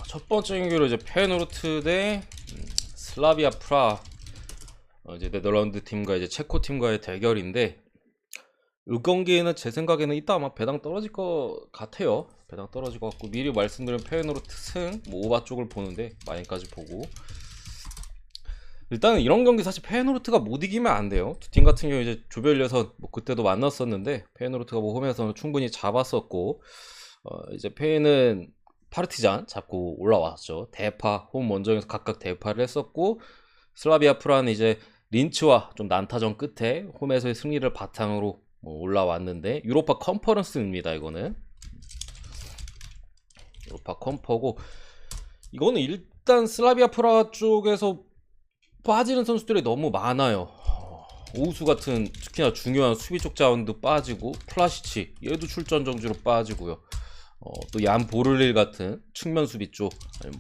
첫 번째 경기로 이제 페노르트 대 슬라비아 프라, 이제 네덜란드 팀과 이제 체코 팀과의 대결인데, 이 경기에는 제 생각에는 이따 아마 배당 떨어질 것 같아요. 배당 떨어질 것 같고, 미리 말씀드린 페노르트 승, 뭐 오바 쪽을 보는데 마인까지 보고, 일단은 이런 경기 사실 페노르트가 못 이기면 안 돼요. 두 팀 같은 경우 이제 조별 예선 뭐 그때도 만났었는데 페노르트가 뭐 홈에서는 충분히 잡았었고, 이제 페는 파르티잔 잡고 올라왔죠. 대파 홈 원정에서 각각 대파를 했었고, 슬라비아 프라는 이제 린츠와 좀 난타전 끝에 홈에서의 승리를 바탕으로 뭐 올라왔는데, 유로파 컨퍼런스입니다. 이거는 유로파 컨퍼고, 이거는 일단 슬라비아 프라 쪽에서 빠지는 선수들이 너무 많아요. 오우수 같은 특히나 중요한 수비 쪽 자원도 빠지고, 플라시치 얘도 출전 정지로 빠지고요. 또 얀 보를릴 같은 측면 수비 쪽,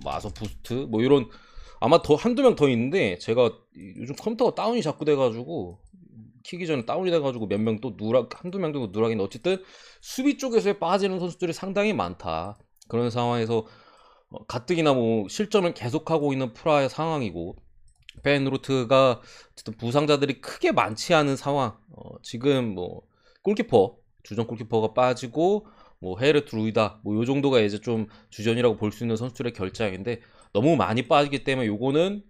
마서 부스트 뭐 이런, 아마 더 한두 명 더 있는데 제가 요즘 컴퓨터가 다운이 자꾸 돼가지고 키기 전에 다운이 돼가지고 몇 명 또 한두 명 정도 누락인데, 어쨌든 수비 쪽에서 빠지는 선수들이 상당히 많다. 그런 상황에서 가뜩이나 뭐 실점을 계속하고 있는 프라의 상황이고, 페노르트가 어쨌든 부상자들이 크게 많지 않은 상황. 지금 뭐 골키퍼, 주전 골키퍼가 빠지고 뭐 헤르트 루이다 뭐 요 정도가 이제 좀 주전이라고 볼 수 있는 선수들의 결장인데, 너무 많이 빠지기 때문에 요거는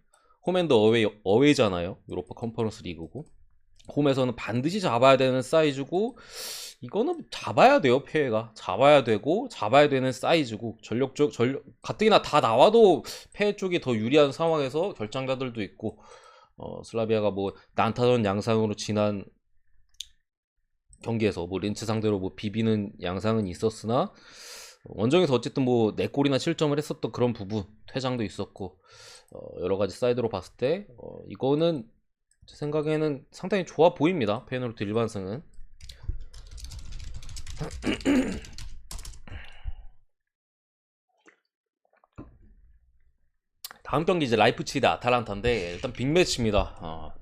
홈앤더 어웨이잖아요. 유로파 컨퍼런스 리그고 홈에서는 반드시 잡아야 되는 사이즈고, 이거는 잡아야 돼요. 페가 잡아야 되고 잡아야 되는 사이즈고, 전력 가뜩이나 다 나와도 페 쪽이 더 유리한 상황에서 결장자들도 있고, 슬라비아가 뭐 난타전 양상으로 지난 경기에서 뭐 린츠 상대로 뭐 비비는 양상은 있었으나, 원정에서 어쨌든 뭐 4골이나 실점을 했었던 그런 부분, 퇴장도 있었고, 여러 가지 사이드로 봤을 때 이거는 제 생각에는 상당히 좋아 보입니다. 페노르트 일반승은. 다음 경기 이제 라이프치히 대 아탈란타인데, 일단 빅매치입니다.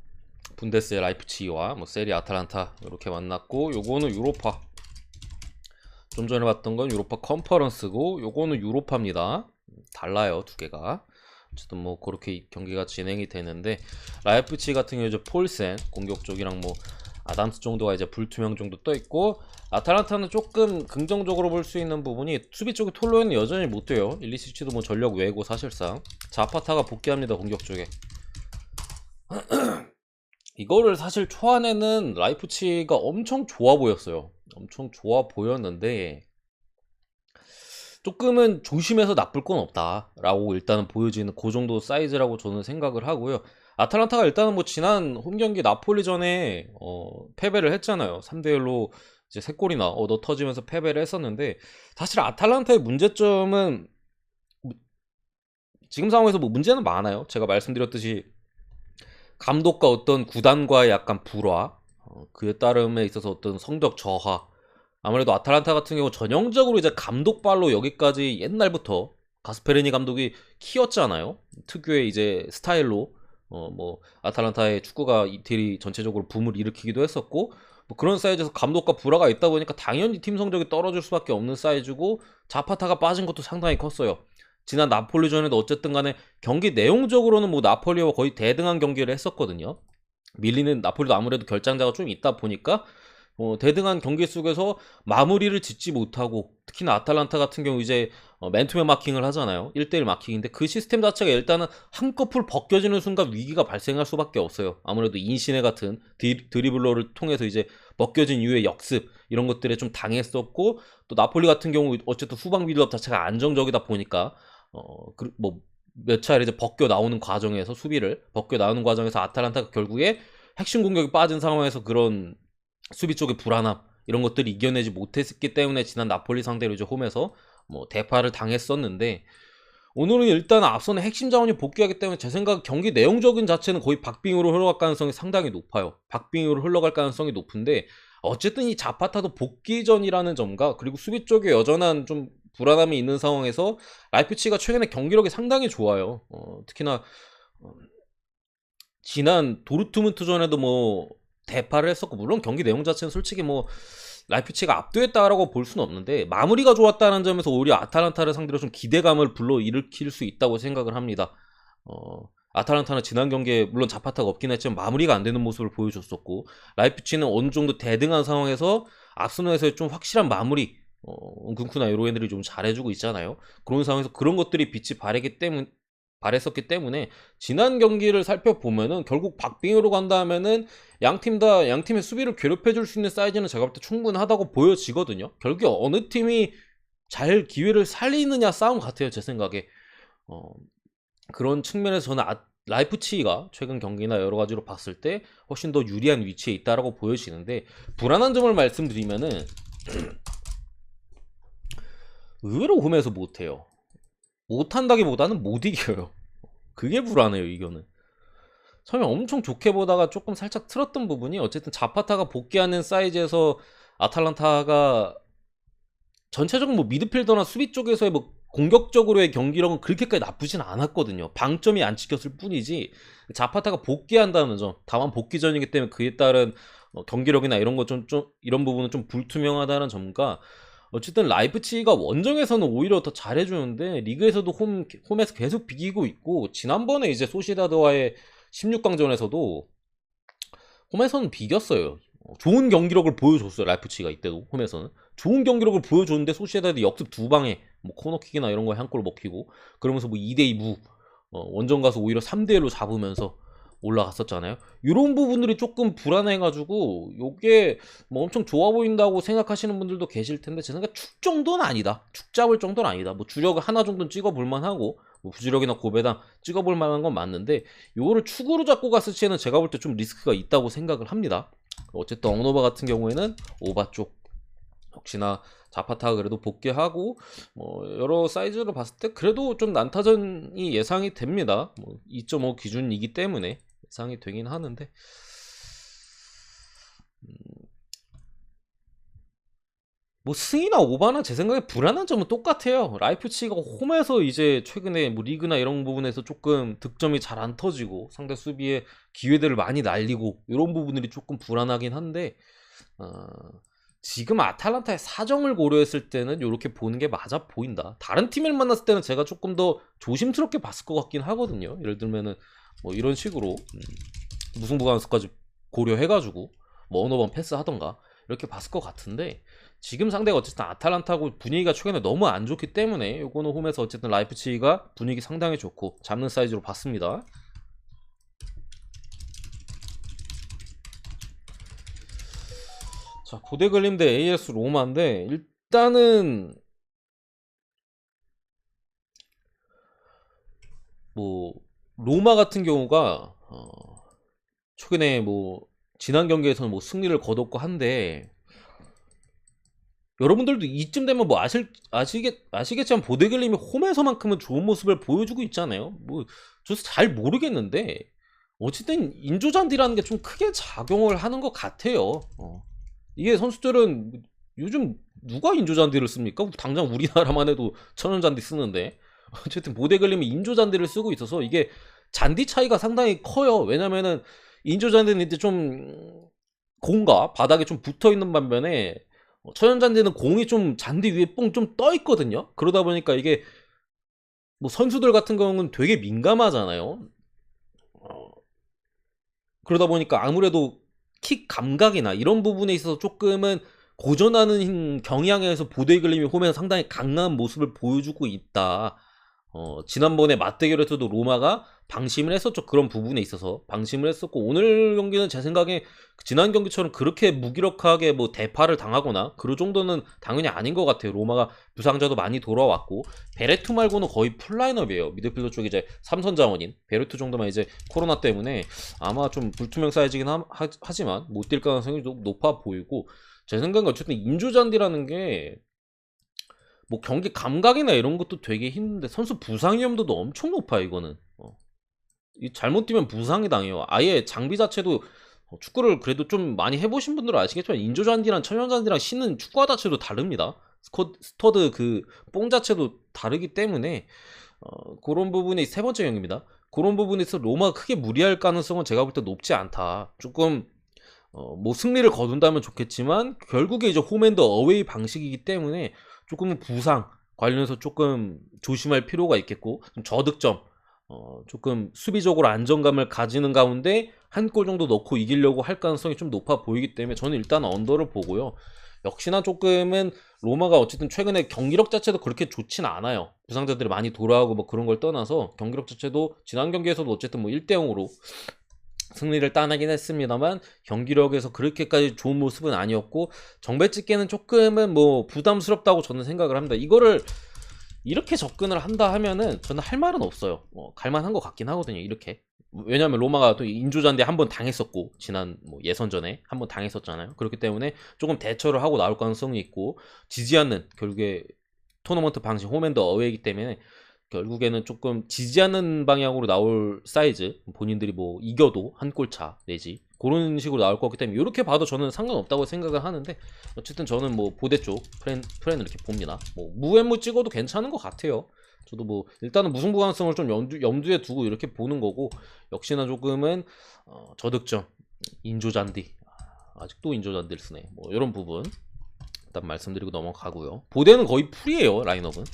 분데스의 라이프치히와 뭐 세리 아탈란타 이렇게 만났고, 요거는 유로파, 좀 전에 봤던 건 유로파 컨퍼런스고, 요거는 유로파입니다. 달라요, 두 개가. 어쨌든 뭐 그렇게 경기가 진행이 되는데, 라이프치히 같은 경우 이제 폴센 공격 쪽이랑 뭐 아담스 정도가 이제 불투명 정도 떠 있고, 아탈란타는 조금 긍정적으로 볼 수 있는 부분이 수비 쪽에 톨로에는 여전히 못 돼요. 일리시치도 뭐 전력 외고 사실상 자파타가 복귀합니다. 공격 쪽에. 이거를 사실 초안에는 라이프치히가 엄청 좋아 보였어요. 엄청 좋아 보였는데, 조금은 조심해서 나쁠 건 없다라고 일단은 보여지는 그 정도 사이즈라고 저는 생각을 하고요. 아탈란타가 일단은 뭐 지난 홈 경기 나폴리 전에 패배를 했잖아요. 3대1로 이제 3골이나 얻어 터지면서 패배를 했었는데, 사실 아탈란타의 문제점은 지금 상황에서 뭐 문제는 많아요. 제가 말씀드렸듯이 감독과 어떤 구단과의 약간 불화, 그에 따름에 있어서 어떤 성적 저하. 아무래도 아탈란타 같은 경우 전형적으로 이제 감독발로 여기까지 옛날부터 가스페리니 감독이 키웠잖아요. 특유의 이제 스타일로 뭐 아탈란타의 축구가 이태리 전체적으로 붐을 일으키기도 했었고, 뭐 그런 사이즈에서 감독과 불화가 있다 보니까 당연히 팀 성적이 떨어질 수밖에 없는 사이즈고, 자파타가 빠진 것도 상당히 컸어요. 지난 나폴리전에도 어쨌든 간에 경기 내용적으로는 뭐 나폴리와 거의 대등한 경기를 했었거든요. 밀리는 나폴리도 아무래도 결장자가 좀 있다 보니까 대등한 경기 속에서 마무리를 짓지 못하고, 특히나 아탈란타 같은 경우 이제 맨투맨 마킹을 하잖아요. 1대1 마킹인데, 그 시스템 자체가 일단은 한꺼풀 벗겨지는 순간 위기가 발생할 수밖에 없어요. 아무래도 인시네 같은 드리블러를 통해서 이제 벗겨진 이후의 역습 이런 것들에 좀 당했었고, 또 나폴리 같은 경우 어쨌든 후방 빌드업 자체가 안정적이다 보니까 뭐 몇 차례 이제 벗겨 나오는 과정에서, 수비를 벗겨 나오는 과정에서 아탈란타가 결국에 핵심 공격이 빠진 상황에서 그런 수비 쪽의 불안함 이런 것들을 이겨내지 못했기 때문에 지난 나폴리 상대로 이제 홈에서 뭐 대파를 당했었는데, 오늘은 일단 앞서는 핵심 자원이 복귀하기 때문에 제 생각 경기 내용적인 자체는 거의 박빙으로 흘러갈 가능성이 상당히 높아요. 박빙으로 흘러갈 가능성이 높은데, 어쨌든 이 자파타도 복귀전이라는 점과, 그리고 수비 쪽에 여전한 좀 불안함이 있는 상황에서 라이프치히가 최근에 경기력이 상당히 좋아요. 특히나 지난 도르트문트전에도 뭐 대파를 했었고, 물론 경기 내용 자체는 솔직히 뭐 라이프치히가 압도했다라고 볼 수는 없는데 마무리가 좋았다는 점에서 오히려 아탈란타를 상대로 좀 기대감을 불러일으킬 수 있다고 생각을 합니다. 아탈란타는 지난 경기에 물론 자파타가 없긴 했지만 마무리가 안 되는 모습을 보여줬었고, 라이프치히는 어느 정도 대등한 상황에서 앞선에서의 좀 확실한 마무리, 은쿤쿠나 이런 애들이 좀 잘해주고 있잖아요. 그런 상황에서 그런 것들이 빛이 발했었기 때문에 지난 경기를 살펴보면은 결국 박빙으로 간다면은 양팀의 수비를 괴롭혀줄 수 있는 사이즈는 제가 볼 때 충분하다고 보여지거든요. 결국에 어느 팀이 잘 기회를 살리느냐 싸움 같아요, 제 생각에. 그런 측면에서 저는 라이프치히가 최근 경기나 여러 가지로 봤을 때 훨씬 더 유리한 위치에 있다라고 보여지는데, 불안한 점을 말씀드리면은 의외로 홈에서 못해요. 못한다기보다는 못 이겨요. 그게 불안해요, 이거는. 처음에 엄청 좋게 보다가 조금 살짝 틀었던 부분이, 어쨌든 자파타가 복귀하는 사이즈에서 아탈란타가 전체적으로 뭐 미드필더나 수비 쪽에서의 뭐 공격적으로의 경기력은 그렇게까지 나쁘진 않았거든요. 방점이 안 찍혔을 뿐이지, 자파타가 복귀한다는 점, 다만 복귀 전이기 때문에 그에 따른 경기력이나 이런 거 이런 부분은 좀 불투명하다는 점과, 어쨌든 라이프치히가 원정에서는 오히려 더 잘해주는데 리그에서도 홈에서 계속 비기고 있고, 지난번에 이제 소시다드와의 16강전에서도 홈에서는 비겼어요. 좋은 경기력을 보여줬어요. 라이프치히가 이때도 홈에서는 좋은 경기력을 보여줬는데 소시에다드 역습 두 방에 뭐 코너킥이나 이런 거에 한 골 먹히고, 그러면서 뭐 2대2 원정 가서 오히려 3대1로 잡으면서 올라갔었잖아요. 이런 부분들이 조금 불안해가지고 요게 뭐 엄청 좋아 보인다고 생각하시는 분들도 계실 텐데, 제 생각 축 정도는 아니다. 축 잡을 정도는 아니다. 뭐 주력 하나 정도는 찍어볼 만하고, 뭐 부주력이나 고배당 찍어볼 만한 건 맞는데, 요거를 축으로 잡고 갔을 시에는 제가 볼 때 좀 리스크가 있다고 생각을 합니다. 어쨌든 엉노바 같은 경우에는 오바 쪽 혹시나 자파타가 그래도 복귀하고 여러 사이즈로 봤을 때 그래도 좀 난타전이 예상이 됩니다. 2.5 기준이기 때문에 예상이 되긴 하는데, 뭐 승이나 오바나 제 생각에 불안한 점은 똑같아요. 라이프치히가 홈에서 이제 최근에 뭐 리그나 이런 부분에서 조금 득점이 잘 안 터지고 상대 수비에 기회들을 많이 날리고 이런 부분들이 조금 불안하긴 한데, 지금 아탈란타의 사정을 고려했을 때는 이렇게 보는 게 맞아 보인다. 다른 팀을 만났을 때는 제가 조금 더 조심스럽게 봤을 것 같긴 하거든요. 예를 들면은 뭐 이런 식으로 무승부관수까지 고려해가지고 뭐 어느 번 패스하던가 이렇게 봤을 것 같은데, 지금 상대가 어쨌든 아탈란타고 분위기가 최근에 너무 안 좋기 때문에 요거는 홈에서 어쨌든 라이프치히가 분위기 상당히 좋고 잡는 사이즈로 봤습니다. 자, 고대글림 대 AS 로마인데, 일단은 뭐 로마 같은 경우가 최근에 뭐 지난 경기에서는 뭐 승리를 거뒀고 한데, 여러분들도 이쯤 되면 뭐 아시겠지만 보데글림이 홈에서만큼은 좋은 모습을 보여주고 있잖아요. 뭐 저도 잘 모르겠는데 어쨌든 인조잔디라는 게 좀 크게 작용을 하는 것 같아요. 이게 선수들은 요즘 누가 인조잔디를 씁니까? 당장 우리나라만 해도 천연잔디 쓰는데, 어쨌든 보데글림이 인조잔디를 쓰고 있어서 이게 잔디 차이가 상당히 커요. 왜냐면은 인조잔디는 이제 좀 공과 바닥에 좀 붙어 있는 반면에 천연잔디는 공이 좀 잔디 위에 뽕 좀 떠 있거든요. 그러다 보니까 이게 뭐 선수들 같은 경우는 되게 민감하잖아요. 그러다 보니까 아무래도 킥 감각이나 이런 부분에 있어서 조금은 고전하는 경향에서 보데글림이 홈에서 상당히 강한 모습을 보여주고 있다. 지난번에 맞대결에서도 로마가 방심을 했었죠. 그런 부분에 있어서 방심을 했었고, 오늘 경기는 제 생각에 지난 경기처럼 그렇게 무기력하게 뭐 대파를 당하거나 그런 정도는 당연히 아닌 것 같아요. 로마가 부상자도 많이 돌아왔고, 베레투 말고는 거의 풀라인업이에요. 미드필더 쪽에 이제 3선 자원인 베레투 정도만 이제 코로나 때문에 아마 좀 불투명 사이즈긴 하지만 못 뛸 가능성이 좀 높아 보이고, 제 생각엔 어쨌든 인조잔디라는 게 뭐 경기 감각이나 이런 것도 되게 힘든데 선수 부상 위험도도 엄청 높아. 이거는 잘못 뛰면 부상이 당해요. 아예 장비 자체도 축구를 그래도 좀 많이 해보신 분들은 아시겠지만 인조잔디랑 천연잔디랑 신는 축구화 자체도 다릅니다. 스터드 그 뽕 자체도 다르기 때문에 그런 부분이 세 번째 경기입니다. 그런 부분에서 로마가 크게 무리할 가능성은 제가 볼 때 높지 않다. 조금 뭐 승리를 거둔다면 좋겠지만 결국에 이제 홈앤더 어웨이 방식이기 때문에 조금은 부상 관련해서 조금 조심할 필요가 있겠고, 좀 저득점, 조금 수비적으로 안정감을 가지는 가운데 한 골 정도 넣고 이기려고 할 가능성이 좀 높아 보이기 때문에 저는 일단 언더를 보고요. 역시나 조금은 로마가 어쨌든 최근에 경기력 자체도 그렇게 좋진 않아요. 부상자들이 많이 돌아오고 뭐 그런 걸 떠나서 경기력 자체도 지난 경기에서도 어쨌든 뭐 1대0으로 승리를 따내긴 했습니다만 경기력에서 그렇게까지 좋은 모습은 아니었고, 정배찍기는 조금은 뭐 부담스럽다고 저는 생각을 합니다. 이거를 이렇게 접근을 한다 하면은 저는 할 말은 없어요. 갈만한 것 같긴 하거든요, 이렇게. 왜냐면 로마가 또 인조잔디 한번 당했었고, 지난 뭐 예선전에 한번 당했었잖아요. 그렇기 때문에 조금 대처를 하고 나올 가능성이 있고, 지지 않는, 결국에 토너먼트 방식 홈앤더 어웨이이기 때문에 결국에는 조금 지지 않는 방향으로 나올 사이즈, 본인들이 뭐 이겨도 한 골 차 내지 그런 식으로 나올 거기 때문에 이렇게 봐도 저는 상관없다고 생각을 하는데, 어쨌든 저는 뭐 보대 쪽 프렌을 이렇게 봅니다. 뭐 무앤무 찍어도 괜찮은 것 같아요. 저도 뭐 일단은 무승부 가능성을 좀 염두에 두고 이렇게 보는 거고, 역시나 조금은 저득점, 인조잔디, 아직도 인조잔디를 쓰네, 뭐 이런 부분 일단 말씀드리고 넘어가고요. 보대는 거의 풀이에요, 라인업은.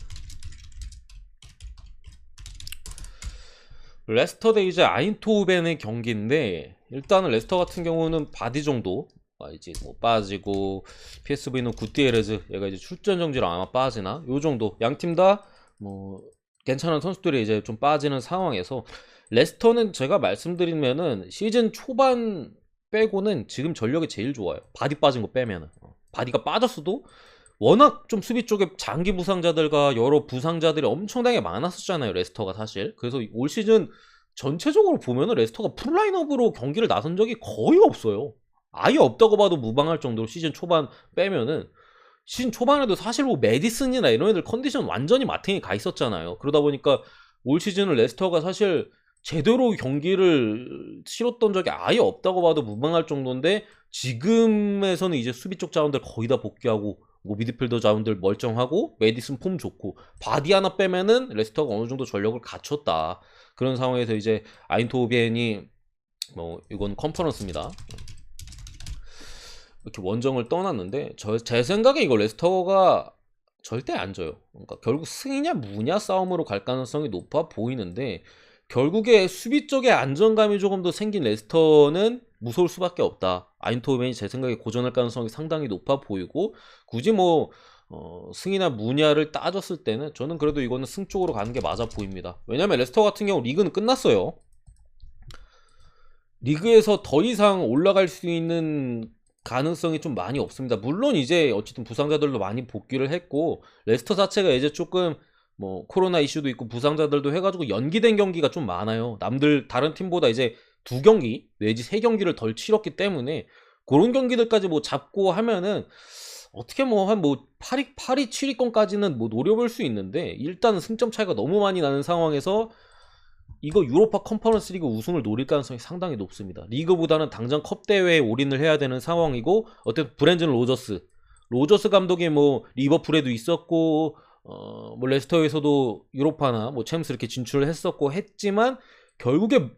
레스터 대 이제 아인토벤의 경기인데, 일단은 레스터 같은 경우는 바디 정도 이제 뭐 빠지고, PSV는 구티에레즈 얘가 이제 출전 정지로 아마 빠지나 요 정도, 양 팀 다 뭐 괜찮은 선수들이 이제 좀 빠지는 상황에서, 레스터는 제가 말씀드리면은 시즌 초반 빼고는 지금 전력이 제일 좋아요. 바디 빠진 거 빼면은. 바디가 빠졌어도 워낙 좀 수비 쪽에 장기 부상자들과 여러 부상자들이 엄청나게 많았었잖아요, 레스터가 사실. 그래서 올 시즌 전체적으로 보면은 레스터가 풀라인업으로 경기를 나선 적이 거의 없어요. 아예 없다고 봐도 무방할 정도로 시즌 초반 빼면은, 시즌 초반에도 사실 뭐 메디슨이나 이런 애들 컨디션 완전히 마탱이 가 있었잖아요. 그러다 보니까 올 시즌은 레스터가 사실 제대로 경기를 치렀던 적이 아예 없다고 봐도 무방할 정도인데, 지금에서는 이제 수비 쪽 자원들 거의 다 복귀하고, 뭐 미드필더 자원들 멀쩡하고, 메디슨 폼 좋고, 바디 하나 빼면은 레스터가 어느 정도 전력을 갖췄다. 그런 상황에서 이제 아인토벤이, 뭐 이건 컨퍼런스입니다, 이렇게 원정을 떠났는데, 제 생각에 이거 레스터가 절대 안 져요. 그러니까 결국 승이냐 무냐 싸움으로 갈 가능성이 높아 보이는데, 결국에 수비 쪽에 안정감이 조금 더 생긴 레스터는 무서울 수밖에 없다. 아인토벤이 제 생각에 고전할 가능성이 상당히 높아 보이고, 굳이 뭐 승이나 무냐를 따졌을 때는 저는 그래도 이거는 승 쪽으로 가는 게 맞아 보입니다. 왜냐면 레스터 같은 경우 리그는 끝났어요. 리그에서 더 이상 올라갈 수 있는 가능성이 좀 많이 없습니다. 물론 이제 어쨌든 부상자들도 많이 복귀를 했고, 레스터 자체가 이제 조금 뭐 코로나 이슈도 있고 부상자들도 해가지고 연기된 경기가 좀 많아요. 남들 다른 팀보다 이제 2경기 내지 3경기를 덜 치렀기 때문에, 그런 경기들까지 뭐 잡고 하면은 어떻게 뭐 한 뭐 8위 7위권까지는 뭐 노려볼 수 있는데, 일단은 승점 차이가 너무 많이 나는 상황에서 이거 유로파 컨퍼런스 리그 우승을 노릴 가능성이 상당히 높습니다. 리그보다는 당장 컵 대회에 올인을 해야 되는 상황이고, 어쨌든 브렌든 로저스 감독이 뭐 리버풀에도 있었고, 뭐 레스터에서도 유로파나 뭐 챔스 이렇게 진출을 했었고 했지만, 결국에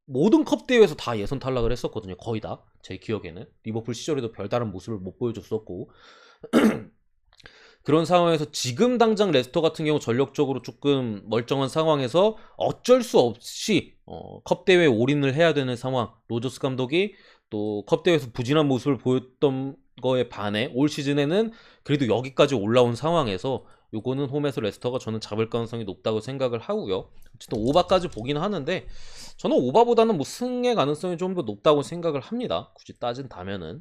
모든 컵 대회에서 다 예선 탈락을 했었거든요. 거의 다. 제 기억에는 리버풀 시절에도 별다른 모습을 못 보여줬었고, 그런 상황에서 지금 당장 레스터 같은 경우 전력적으로 조금 멀쩡한 상황에서 어쩔 수 없이 컵 대회에 올인을 해야 되는 상황. 로저스 감독이 또 컵 대회에서 부진한 모습을 보였던 거에 반해 올 시즌에는 그래도 여기까지 올라온 상황에서 요거는 홈에서 레스터가 저는 잡을 가능성이 높다고 생각을 하고요. 어쨌든 오바까지 보긴 하는데, 저는 오바보다는 뭐 승의 가능성이 좀 더 높다고 생각을 합니다. 굳이 따진다면은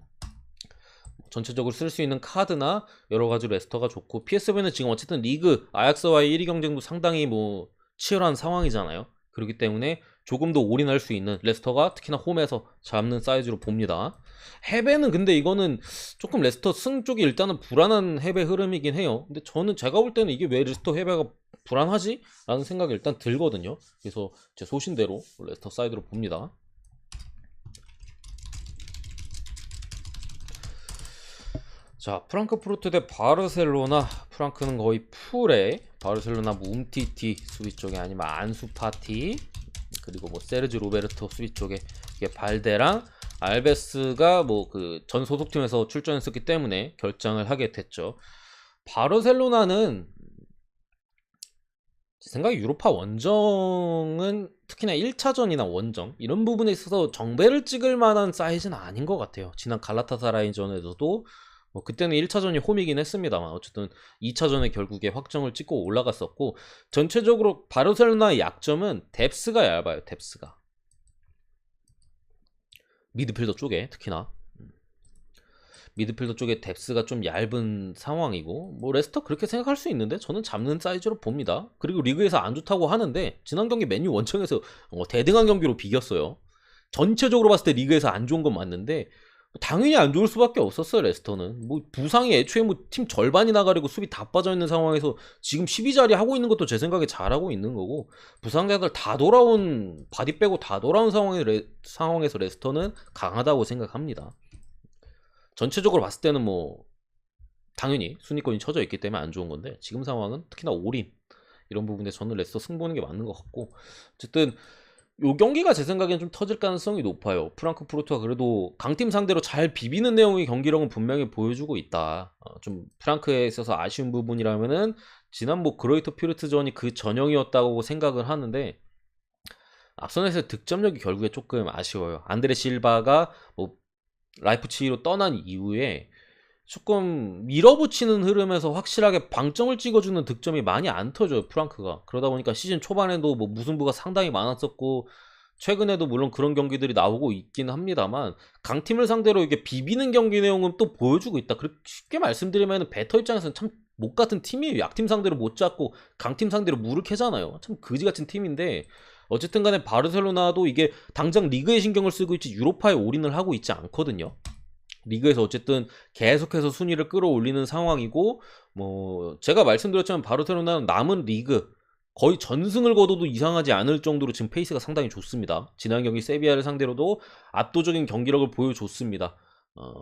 전체적으로 쓸 수 있는 카드나 여러 가지 레스터가 좋고, PSV는 지금 어쨌든 리그 아약스와의 1위 경쟁도 상당히 뭐 치열한 상황이잖아요. 그렇기 때문에 조금 더 올인할 수 있는 레스터가 특히나 홈에서 잡는 사이즈로 봅니다. 해배는 근데 이거는 조금 레스터 승 쪽이 일단은 불안한 해배 흐름이긴 해요. 근데 저는 제가 볼 때는 이게 왜 레스터 해배가 불안하지? 라는 생각이 일단 들거든요. 그래서 제 소신대로 레스터 사이드로 봅니다. 자, 프랑크푸르트 대 바르셀로나. 프랑크는 거의 풀에, 바르셀로나 뭐 움티티 수비 쪽에, 아니면 안수파티, 그리고 뭐 세르지 로베르토 수비 쪽에, 이게 발데랑 알베스가 뭐 그 전 소속팀에서 출전했었기 때문에 결장을 하게 됐죠. 바르셀로나는 제 생각에 유로파 원정은 특히나 1차전이나 원정 이런 부분에 있어서 정배를 찍을 만한 사이즈는 아닌 것 같아요. 지난 갈라타사라이전에서도 뭐 그때는 1차전이 홈이긴 했습니다만 어쨌든 2차전에 결국에 확정을 찍고 올라갔었고, 전체적으로 바르셀로나의 약점은 뎁스가 얇아요. 뎁스가 미드필더 쪽에 특히나 미드필더 쪽에 뎁스가 좀 얇은 상황이고, 뭐 레스터 그렇게 생각할 수 있는데 저는 잡는 사이즈로 봅니다. 그리고 리그에서 안 좋다고 하는데 지난 경기 맨유 원정에서 대등한 경기로 비겼어요. 전체적으로 봤을 때 리그에서 안 좋은 건 맞는데 당연히 안 좋을 수밖에 없었어요. 레스터는 뭐 부상이 애초에 뭐 팀 절반이 나가리고 수비 다 빠져있는 상황에서 지금 12자리 하고 있는 것도 제 생각에 잘하고 있는 거고, 부상자들 다 돌아온, 바디 빼고 다 돌아온 상황에서 레스터는 강하다고 생각합니다. 전체적으로 봤을 때는 뭐 당연히 순위권이 쳐져 있기 때문에 안 좋은 건데, 지금 상황은 특히나 올인 이런 부분에 저는 레스터 승부는 게 맞는 것 같고, 어쨌든 요 경기가 제 생각엔 좀 터질 가능성이 높아요. 프랑크푸르트가 그래도 강팀 상대로 잘 비비는 내용의 경기력은 분명히 보여주고 있다. 좀 프랑크에 있어서 아쉬운 부분이라면은 지난 뭐 그로이터 퓨르트전이 그 전형이었다고 생각을 하는데, 앞선에서 득점력이 결국에 조금 아쉬워요. 안드레 실바가 뭐 라이프치히로 떠난 이후에 조금 밀어붙이는 흐름에서 확실하게 방점을 찍어주는 득점이 많이 안 터져요, 프랑크가. 그러다 보니까 시즌 초반에도 뭐 무승부가 상당히 많았었고, 최근에도 물론 그런 경기들이 나오고 있긴 합니다만, 강팀을 상대로 이게 비비는 경기 내용은 또 보여주고 있다. 그렇게 쉽게 말씀드리면 배터 입장에서는 참 못 같은 팀이에요. 약팀 상대로 못 잡고 강팀 상대로 물을 캐잖아요. 참 그지 같은 팀인데, 어쨌든 간에 바르셀로나도 이게 당장 리그에 신경을 쓰고 있지 유로파에 올인을 하고 있지 않거든요. 리그에서 어쨌든 계속해서 순위를 끌어올리는 상황이고, 뭐 제가 말씀드렸지만 바르셀로나는 남은 리그 거의 전승을 거둬도 이상하지 않을 정도로 지금 페이스가 상당히 좋습니다. 지난 경기 세비야를 상대로도 압도적인 경기력을 보여줬습니다.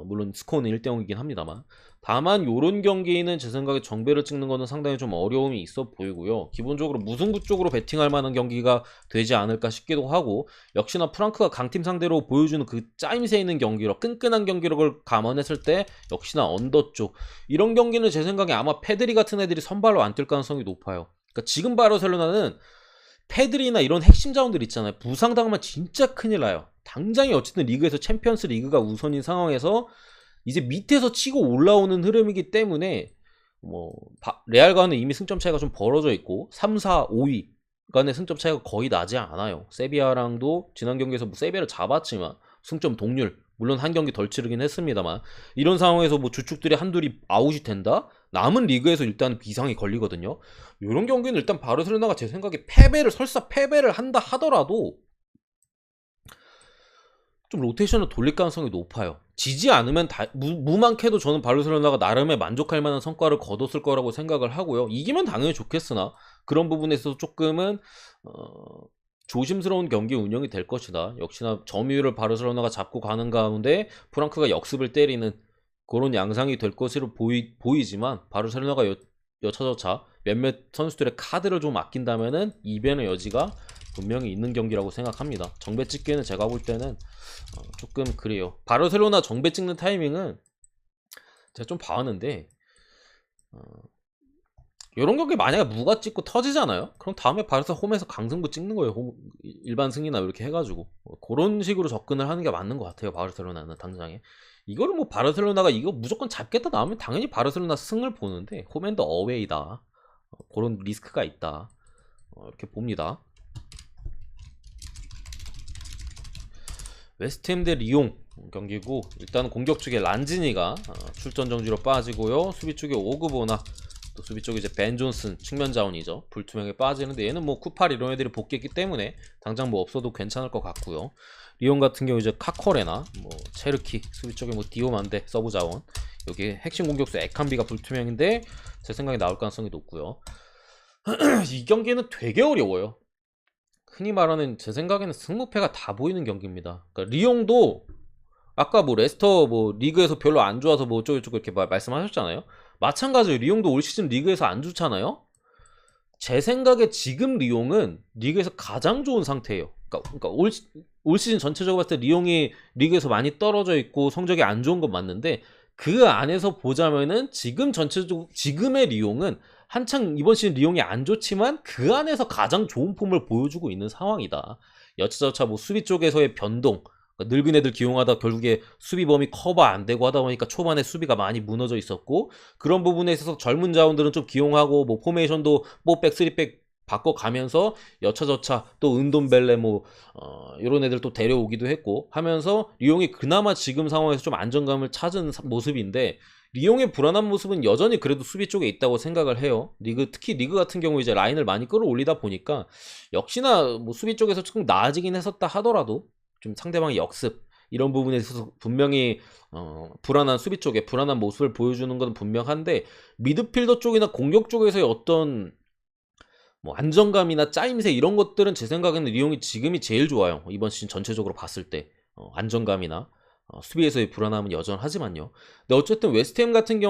물론 스코어는 1대0이긴 합니다만, 다만 요런 경기는 제 생각에 정배를 찍는 거는 상당히 좀 어려움이 있어 보이고요. 기본적으로 무승부 쪽으로 베팅할 만한 경기가 되지 않을까 싶기도 하고, 역시나 프랑크가 강팀 상대로 보여주는 그 짜임새 있는 경기력, 끈끈한 경기력을 감안했을 때 역시나 언더 쪽 이런 경기는 제 생각에 아마 페드리 같은 애들이 선발로 안 뛸 가능성이 높아요. 그러니까 지금 바르셀로나는 패들이나 이런 핵심 자원들 있잖아요. 부상당하면 진짜 큰일 나요. 당장에 어쨌든 리그에서 챔피언스 리그가 우선인 상황에서 이제 밑에서 치고 올라오는 흐름이기 때문에, 뭐 레알과는 이미 승점 차이가 좀 벌어져 있고 3, 4, 5위 간의 승점 차이가 거의 나지 않아요. 세비야랑도 지난 경기에서 뭐 세비야를 잡았지만 승점 동률, 물론 한 경기 덜 치르긴 했습니다만, 이런 상황에서 뭐 주축들이 한둘이 아웃이 된다? 남은 리그에서 일단 비상이 걸리거든요. 이런 경기는 일단 바르셀로나가 제 생각에 설사 패배를 한다 하더라도 좀 로테이션을 돌릴 가능성이 높아요. 지지 않으면 무만캐도 저는 바르셀로나가 나름의 만족할 만한 성과를 거뒀을 거라고 생각을 하고요. 이기면 당연히 좋겠으나 그런 부분에서 조금은 조심스러운 경기 운영이 될 것이다. 역시나 점유율을 바르셀로나가 잡고 가는 가운데 프랑크가 역습을 때리는 그런 양상이 될 것으로 보이지만, 바르셀로나가 여차저차 몇몇 선수들의 카드를 좀 아낀다면은 이변의 여지가 분명히 있는 경기라고 생각합니다. 정배 찍기에는 제가 볼 때는 조금 그래요. 바르셀로나 정배 찍는 타이밍은 제가 좀 봐왔는데, 이런 경기 만약에 무가 찍고 터지잖아요? 그럼 다음에 바르사 홈에서 강승부 찍는 거예요. 일반 승이나 이렇게 해가지고 그런 식으로 접근을 하는 게 맞는 것 같아요. 바르셀로나는 당장에 이거를 뭐 바르셀로나가 이거 무조건 잡겠다 나오면 당연히 바르셀로나 승을 보는데, 홈앤더 어웨이다, 그런 리스크가 있다, 이렇게 봅니다. 웨스트햄 대 리옹 경기고, 일단 공격 쪽에 란지니가 출전 정지로 빠지고요. 수비 쪽에 오그보나, 또 수비 쪽에 이제 벤 존슨 측면 자원이죠. 불투명에 빠지는데, 얘는 뭐 쿠팔 이런 애들이 복귀했기 때문에 당장 뭐 없어도 괜찮을 것 같고요. 리옹 같은 경우 이제 카코레나 뭐 체르키, 수비 쪽에 뭐 디오만데 서브 자원, 여기 핵심 공격수 에칸비가 불투명인데 제 생각에 나올 가능성이 높고요. 이 경기는 되게 어려워요. 흔히 말하는, 제 생각에는 승무패가 다 보이는 경기입니다. 그러니까 리옹도 아까 뭐 레스터 뭐 리그에서 별로 안 좋아서 뭐 어쩌고저쩌고 이렇게 말씀하셨잖아요. 마찬가지로 리옹도 올 시즌 리그에서 안 좋잖아요. 제 생각에 지금 리옹은 리그에서 가장 좋은 상태예요. 그러니까 올 올 시즌 전체적으로 봤을 때 리용이 리그에서 많이 떨어져 있고 성적이 안 좋은 건 맞는데 그 안에서 보자면은 지금 전체적으로 지금의 리용은 한창 이번 시즌 리용이 안 좋지만 그 안에서 가장 좋은 폼을 보여주고 있는 상황이다. 여차저차 뭐 수비 쪽에서의 변동, 그러니까 늙은 애들 기용하다 결국에 수비 범위 커버 안 되고 하다 보니까 초반에 수비가 많이 무너져 있었고 그런 부분에 있어서 젊은 자원들은 좀 기용하고 뭐 포메이션도 4백, 3백 바꿔가면서 여차저차 또 은돈벨레 뭐 이런 애들 또 데려오기도 했고 하면서 리용이 그나마 지금 상황에서 좀 안정감을 찾은 모습인데 리용의 불안한 모습은 여전히 그래도 수비 쪽에 있다고 생각을 해요. 특히 리그 같은 경우 이제 라인을 많이 끌어올리다 보니까 역시나 뭐 수비 쪽에서 조금 나아지긴 했었다 하더라도 좀 상대방의 역습 이런 부분에 있어서 분명히 불안한 수비 쪽에 불안한 모습을 보여주는 건 분명한데 미드필더 쪽이나 공격 쪽에서의 어떤 뭐 안정감이나 짜임새 이런 것들은 제 생각에는 리용이 지금이 제일 좋아요. 이번 시즌 전체적으로 봤을 때 안정감이나 수비에서의 불안함은 여전하지만요. 근데 어쨌든 웨스트햄 같은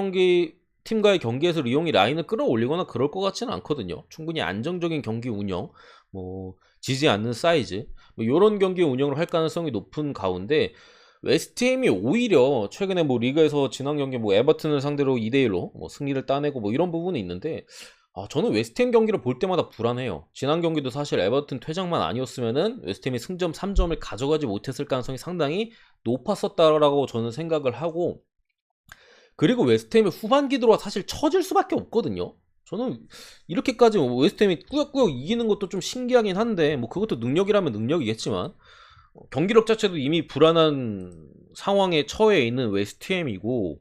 팀과의 경기에서 리용이 라인을 끌어올리거나 그럴 것 같지는 않거든요. 충분히 안정적인 경기 운영, 뭐 지지 않는 사이즈, 뭐 이런 경기 운영을 할 가능성이 높은 가운데 웨스트햄이 오히려 최근에 뭐 리그에서 지난 경기 뭐 에버튼을 상대로 2대1로 뭐 승리를 따내고 뭐 이런 부분이 있는데 저는 웨스트햄 경기를 볼 때마다 불안해요. 지난 경기도 사실 에버튼 퇴장만 아니었으면은 웨스트햄이 승점 3점을 가져가지 못했을 가능성이 상당히 높았었다라고 저는 생각을 하고 그리고 웨스트햄의 후반기 들어와 사실 처질 수밖에 없거든요. 저는 이렇게까지 뭐 웨스트햄이 꾸역꾸역 이기는 것도 좀 신기하긴 한데 뭐 그것도 능력이라면 능력이겠지만 경기력 자체도 이미 불안한 상황에 처해 있는 웨스트햄이고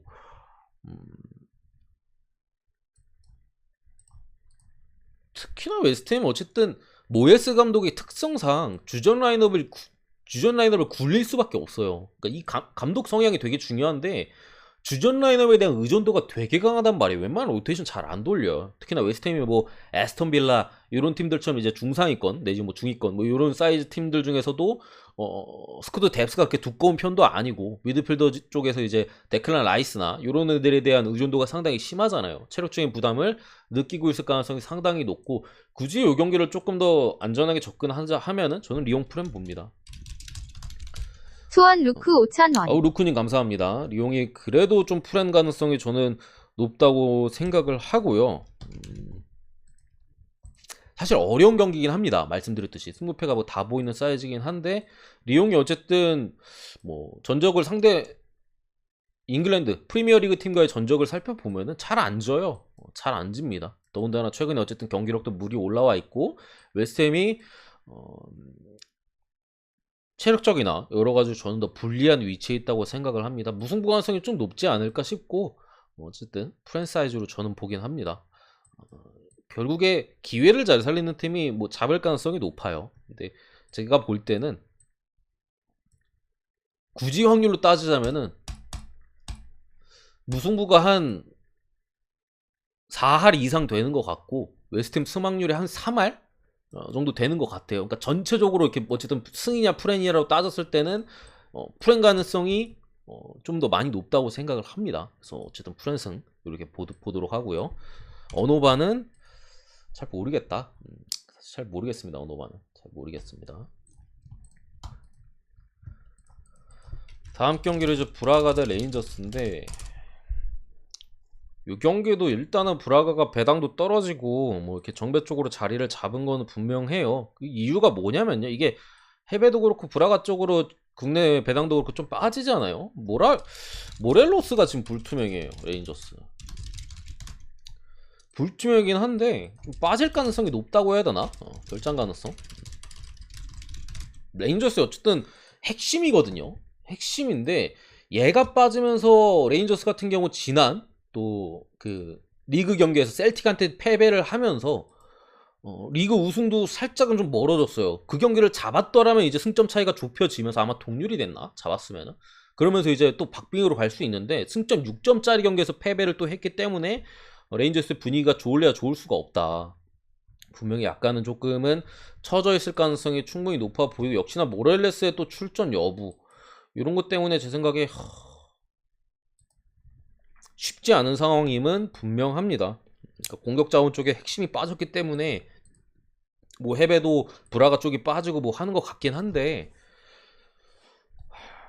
특히나 웨스트햄은 어쨌든 모예스 감독의 특성상 주전 라인업을 굴릴 수밖에 없어요. 그러니까 이 감독 성향이 되게 중요한데 주전 라인업에 대한 의존도가 되게 강하단 말이에요. 웬만한 로테이션 잘 안 돌려. 특히나 웨스트햄이 뭐 에스턴 빌라 이런 팀들처럼 이제 중상위권 내지 뭐 중위권 뭐 이런 사이즈 팀들 중에서도 스쿼드 뎁스가 그렇게 두꺼운 편도 아니고 미드필더 쪽에서 이제 데클란 라이스나 이런 애들에 대한 의존도가 상당히 심하잖아요. 체력적인 부담을 느끼고 있을 가능성이 상당히 높고 굳이 이 경기를 조금 더 안전하게 접근하자 하면은 저는 리용 프렘 봅니다. 수원 루크 5,000원. 루크님 감사합니다. 리용이 그래도 좀 프렌 가능성이 저는 높다고 생각을 하고요. 사실 어려운 경기긴 합니다. 말씀드렸듯이 승부패가 뭐 다 보이는 사이즈긴 한데 리용이 어쨌든 뭐 전적을 잉글랜드 프리미어리그 팀과의 전적을 살펴보면은 잘 안 져요. 잘 안 집니다. 더군다나 최근에 어쨌든 경기력도 물이 올라와 있고 웨스트햄이 체력적이나 여러 가지 저는 더 불리한 위치에 있다고 생각을 합니다. 무승부 가능성이 좀 높지 않을까 싶고 어쨌든 프랜사이즈로 저는 보긴 합니다. 결국에 기회를 잘 살리는 팀이 뭐 잡을 가능성이 높아요. 근데 제가 볼 때는 굳이 확률로 따지자면은 무승부가 한 4할 이상 되는 것 같고 웨스트햄 승확률이 한 3할 정도 되는 것 같아요. 그러니까 전체적으로 이렇게 어쨌든 승이냐 프렌이냐라고 따졌을 때는 프렌 가능성이 좀 더 많이 높다고 생각을 합니다. 그래서 어쨌든 프렌승 이렇게 보도록 하고요. 언어바는 잘 모르겠다. 사실 잘 모르겠습니다. 언어바는 잘 모르겠습니다. 다음 경기를 이제 브라가 대 레인저스인데 이 경기도 일단은 브라가가 배당도 떨어지고 뭐 이렇게 정배 쪽으로 자리를 잡은 거는 분명해요. 그 이유가 뭐냐면요. 이게 해외도 그렇고 브라가 쪽으로 국내 배당도 그렇고 좀 빠지잖아요. 모렐로스가 지금 불투명해요. 레인저스. 불투명이긴 한데 좀 빠질 가능성이 높다고 해야 되나? 결장 가능성. 레인저스 어쨌든 핵심이거든요. 핵심인데 얘가 빠지면서 레인저스 같은 경우 지난 또 그 리그 경기에서 셀틱한테 패배를 하면서 리그 우승도 살짝은 좀 멀어졌어요. 그 경기를 잡았더라면 이제 승점 차이가 좁혀지면서 아마 동률이 됐나? 잡았으면은. 그러면서 이제 또 박빙으로 갈 수 있는데 승점 6점짜리 경기에서 패배를 또 했기 때문에 레인저스의 분위기가 좋을래야 좋을 수가 없다. 분명히 약간은 조금은 처져 있을 가능성이 충분히 높아 보이고 역시나 모렐레스의 또 출전 여부 이런 것 때문에 제 생각에 쉽지 않은 상황임은 분명합니다. 그러니까 공격 자원 쪽에 핵심이 빠졌기 때문에 뭐 해배도 브라가 쪽이 빠지고 뭐 하는 것 같긴 한데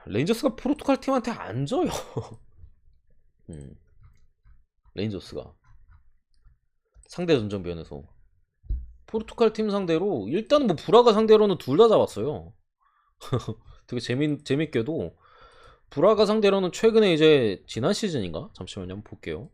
레인저스가 포르투갈 팀한테 안 져요. 레인저스가 상대 전적면에서 포르투갈 팀 상대로 일단 뭐 브라가 상대로는 둘 다 잡았어요. 되게 재밌게도 브라가 상대로는 최근에 이제 지난 시즌인가? 잠시만요, 한번 볼게요.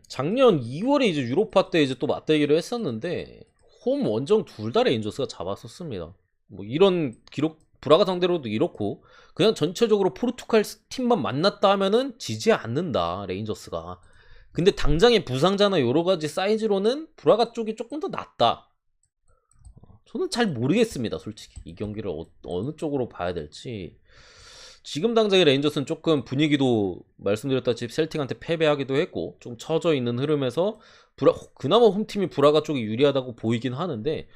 작년 2월에 이제 유로파 때 이제 또 맞대기를 했었는데 홈 원정 둘 다 레인저스가 잡았었습니다. 뭐 이런 기록 브라가 상대로도 이렇고 그냥 전체적으로 포르투갈 팀만 만났다 하면은 지지 않는다 레인저스가. 근데 당장의 부상자나 여러 가지 사이즈로는 브라가 쪽이 조금 더 낫다. 저는 잘 모르겠습니다, 솔직히 이 경기를 어느 쪽으로 봐야 될지. 지금 당장의 레인저스는 조금 분위기도 말씀드렸다시피 셀틱한테 패배하기도 했고 좀 처져 있는 흐름에서 그나마 홈팀이 브라가 쪽이 유리하다고 보이긴 하는데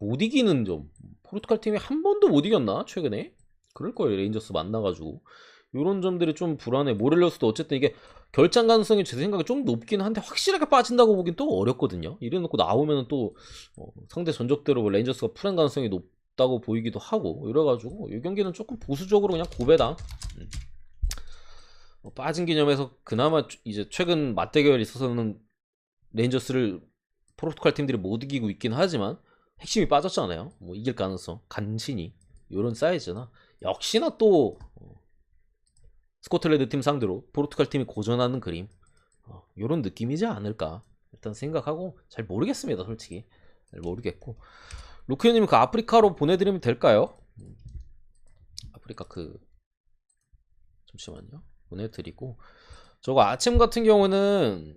못 이기는 점. 포르투갈 팀이 한 번도 못 이겼나 최근에? 그럴 거예요, 레인저스 만나가지고. 이런 점들이 좀 불안해. 모렐로스도 어쨌든 이게 결장 가능성이 제 생각에 좀 높긴 한데 확실하게 빠진다고 보긴 또 어렵거든요. 이래놓고 나오면은 또 상대 전적대로 레인저스가 풀한 가능성이 높다고 보이기도 하고 이래가지고 이 경기는 조금 보수적으로 그냥 고배당. 빠진 기념에서 그나마 이제 최근 맞대결에 있어서는 레인저스를 포르투갈 팀들이 못 이기고 있긴 하지만 핵심이 빠졌잖아요. 뭐 이길 가능성 간신히 이런 사이즈나 역시나 또 스코틀랜드 팀 상대로 포르투갈 팀이 고전하는 그림 이런 느낌이지 않을까 일단 생각하고 잘 모르겠습니다, 솔직히 잘 모르겠고. 루크님 그 아프리카로 보내드리면 될까요? 아프리카 잠시만요, 보내드리고 저거 아침 같은 경우는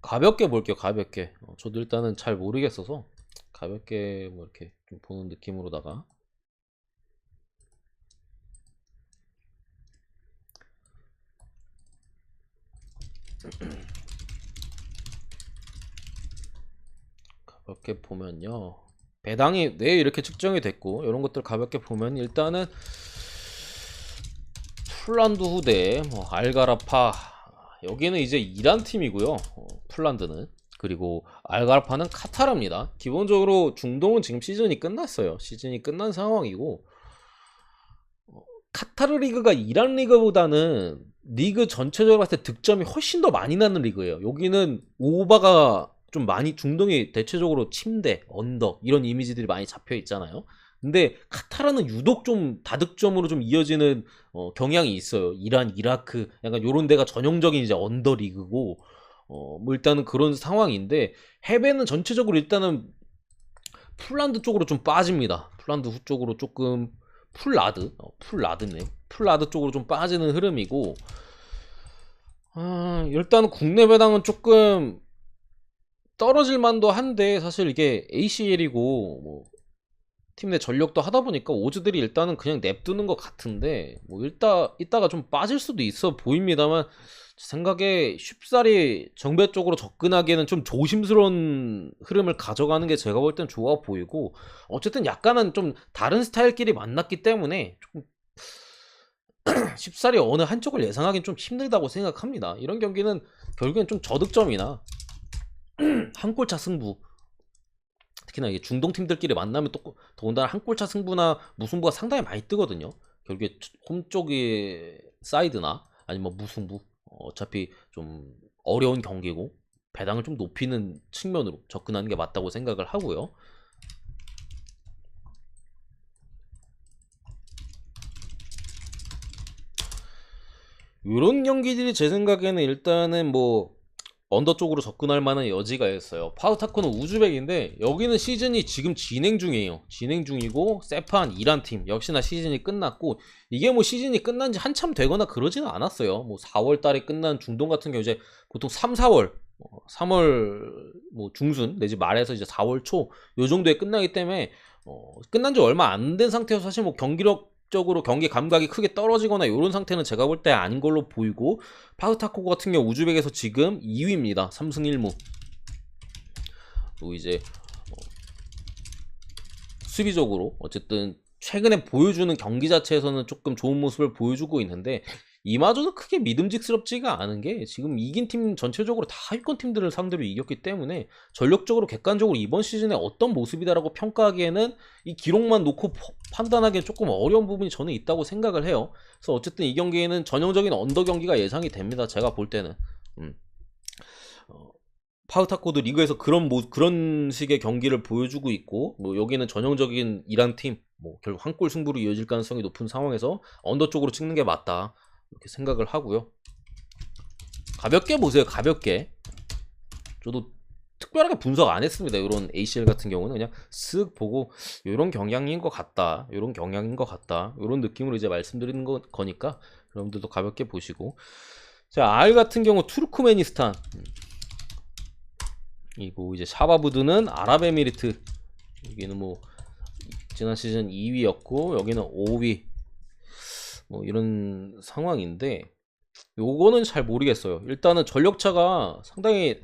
가볍게 볼게요. 가볍게 저도 일단은 잘 모르겠어서 가볍게 뭐 이렇게 좀 보는 느낌으로다가 가볍게 보면요, 배당이 네 이렇게 측정이 됐고 이런 것들 가볍게 보면 일단은 폴란드 후대 뭐 알가라파 여기는 이제 이란 팀이고요. 폴란드는. 그리고 알가라파는 카타르입니다. 기본적으로 중동은 지금 시즌이 끝났어요. 시즌이 끝난 상황이고 카타르 리그가 이란 리그보다는 리그 전체적으로 봤을 때 득점이 훨씬 더 많이 나는 리그예요. 여기는 오바가 좀 많이, 중동이 대체적으로 침대, 언덕 이런 이미지들이 많이 잡혀 있잖아요. 근데 카타르는 유독 좀 다득점으로 좀 이어지는 경향이 있어요. 이란, 이라크 약간 요런 데가 전형적인 이제 언더 리그고 뭐 일단은 그런 상황인데 해외는 전체적으로 일단은 폴란드 쪽으로 좀 빠집니다. 폴란드 후 쪽으로 조금 풀라드 쪽으로 좀 빠지는 흐름이고 일단 국내 배당은 조금 떨어질 만도 한데 사실 이게 ACL이고 뭐 팀 내 전력도 하다 보니까 오즈들이 일단은 그냥 냅두는 것 같은데 뭐 이따가 좀 빠질 수도 있어 보입니다만 제 생각에 쉽사리 정배 쪽으로 접근하기에는 좀 조심스러운 흐름을 가져가는 게 제가 볼 땐 좋아 보이고 어쨌든 약간은 좀 다른 스타일끼리 만났기 때문에 조금 쉽사리 어느 한쪽을 예상하기는 좀 힘들다고 생각합니다. 이런 경기는 결국엔 좀 저득점이나 한 골차 승부, 특히나 이게 중동 팀들끼리 만나면 또 더군다나 한 골차 승부나 무승부가 상당히 많이 뜨거든요. 결국에 홈 쪽의 사이드나 아니면 무승부, 어차피 좀 어려운 경기고 배당을 좀 높이는 측면으로 접근하는 게 맞다고 생각을 하고요. 이런 경기들이 제 생각에는 일단은 뭐 언더 쪽으로 접근할 만한 여지가 있어요. 파우타코는 우즈벡인데 여기는 시즌이 지금 진행 중이에요. 진행 중이고 세판 이란 팀 역시나 시즌이 끝났고 이게 뭐 시즌이 끝난 지 한참 되거나 그러지는 않았어요. 뭐 4월 달에 끝난 중동 같은 경우 이제 보통 3, 4월 3월 뭐 중순 내지 말에서 이제 4월 초 요 정도에 끝나기 때문에 끝난 지 얼마 안 된 상태여서 사실 뭐 경기력적으로 경기 감각이 크게 떨어지거나 이런 상태는 제가 볼 때 아닌 걸로 보이고 파우타코 같은 경우 우즈벡에서 지금 2위입니다. 3승 1무. 그리고 이제 수비적으로 어쨌든 최근에 보여주는 경기 자체에서는 조금 좋은 모습을 보여주고 있는데 이마저도 크게 믿음직스럽지가 않은 게 지금 이긴 팀 전체적으로 다 하위권 팀들을 상대로 이겼기 때문에 전력적으로 객관적으로 이번 시즌에 어떤 모습이다라고 평가하기에는 이 기록만 놓고 판단하기엔 조금 어려운 부분이 저는 있다고 생각을 해요. 그래서 어쨌든 이 경기에는 전형적인 언더 경기가 예상이 됩니다. 제가 볼 때는. 파우타코도 리그에서 그런 식의 경기를 보여주고 있고, 뭐 여기는 전형적인 이란 팀, 뭐 결국 한 골 승부로 이어질 가능성이 높은 상황에서 언더 쪽으로 찍는 게 맞다 이렇게 생각을 하고요. 가볍게 보세요. 가볍게. 저도 특별하게 분석 안 했습니다. 이런 ACL 같은 경우는 그냥 쓱 보고 이런 경향인 것 같다, 이런 경향인 것 같다, 이런 느낌으로 이제 말씀드리는 거니까 여러분들도 가볍게 보시고. 자, R 같은 경우 투르크메니스탄, 이거 이제 샤바부드는 아랍에미리트, 여기는 뭐 지난 시즌 2위였고 여기는 5위, 뭐 이런 상황인데 요거는 잘 모르겠어요. 일단은 전력차가 상당히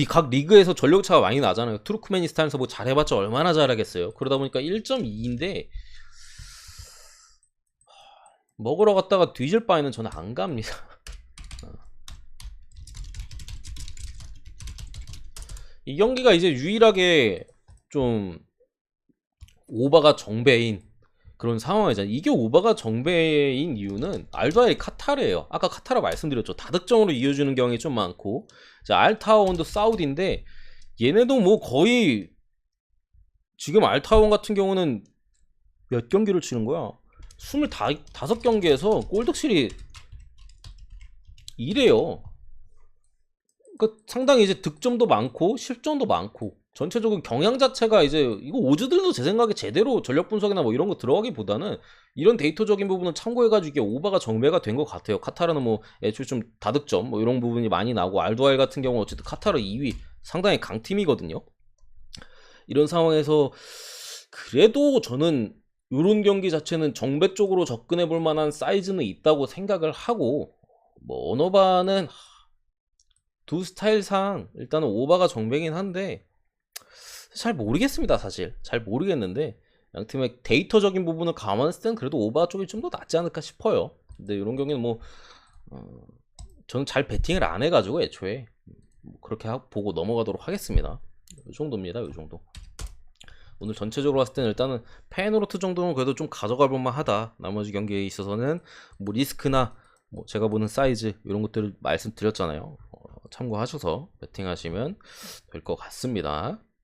각 리그에서 전력차가 많이 나잖아요. 투르크메니스탄에서 뭐 잘해봤자 얼마나 잘하겠어요. 그러다 보니까 1.2인데 먹으러 갔다가 뒤질 바에는 저는 안 갑니다. 이 경기가 이제 유일하게 좀 오바가 정배인 그런 상황이잖아요. 이게 오바가 정배인 이유는 알도아의 카타르예요. 아까 카타르 말씀드렸죠. 다득점으로 이어주는 경향이 좀 많고, 자, 알타원도 사우디인데 얘네도 뭐 거의 지금 알타원 같은 경우는 몇 경기를 치는 거야? 25경기에서 골득실이 2래요. 그러니까 상당히 이제 득점도 많고 실점도 많고 전체적인 경향 자체가 이제 이거 오즈들도 제 생각에 제대로 전력 분석이나 뭐 이런 거 들어가기보다는 이런 데이터적인 부분을 참고해가지고 이게 오바가 정배가 된 것 같아요. 카타르는 뭐 애초에 좀 다득점 뭐 이런 부분이 많이 나고 알두알 같은 경우는 어쨌든 카타르 2위 상당히 강팀이거든요. 이런 상황에서 그래도 저는 이런 경기 자체는 정배 쪽으로 접근해 볼 만한 사이즈는 있다고 생각을 하고, 뭐 언어바는 두 스타일상 일단은 오바가 정배긴 한데 잘 모르겠습니다. 사실 잘 모르겠는데 양팀의 데이터적인 부분을 감안했을 땐 그래도 오바 쪽이 좀 더 낫지 않을까 싶어요. 근데 이런 경기는 뭐 저는 잘 배팅을 안 해가지고 애초에 뭐 그렇게 보고 넘어가도록 하겠습니다. 이 정도입니다. 이 정도. 오늘 전체적으로 봤을 때는 일단은 페노로트 정도는 그래도 좀 가져가 볼만 하다. 나머지 경기에 있어서는 뭐 리스크나 뭐 제가 보는 사이즈 이런 것들을 말씀드렸잖아요. 참고하셔서 배팅하시면 될 것 같습니다.